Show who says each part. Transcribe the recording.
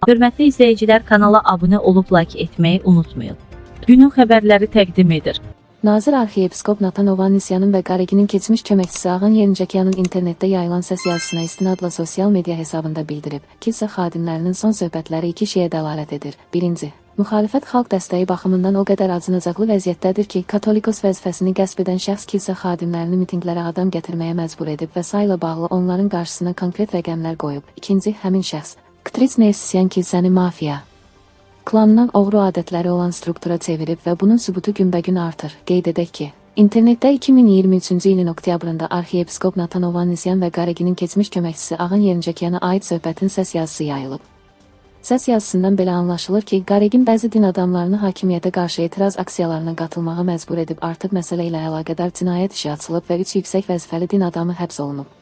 Speaker 1: Hörmətli izləyicilər, kanala abunə olub like etməyi unutmayın. Günün xəbərləri təqdim edir.
Speaker 2: Nazir Arxiyepiskop Natan Ovannesyanın və Qareginin keçmiş köməkçisi Ağan Yerincəkyanın internetdə yayılan səs yazısına istinadla sosial media hesabında bildirib. Kilsə xadimlərinin son söhbətləri iki şeyə dəlalət edir. Birinci, müxalifət xalq dəstəyi baxımından o qədər acınacaqlı vəziyyətdədir ki, katolikos vəzifəsini qəsb edən şəxs kilsə xadimlərini mitinqlərə adam gətirməyə məcbur edib və sayla bağlı onların qarşısına konkret rəqəmlər qoyub. İkinci, həmin şəxs Ktric Nersisyan kilsəni mafiya klanından oğru adətləri olan struktura çevirib və bunun sübutu günbəgün artır. Qeyd edək ki, internetdə 2023-cü ilin oktyabrında Arxiyepiskop Natan Ovannesyan və Qareginin keçmiş köməkçisi Ağan Yerincəkyana aid söhbətin səs yazısı yayılıb. Səs yazısından belə anlaşılır ki, Qaregin bəzi din adamlarını hakimiyyətə qarşı etiraz aksiyalarına qatılmağa məcbur edib, artıq məsələ ilə əlaqədar cinayət işi açılıb və 3 yüksək vəzifəli din adamı həbs olunub.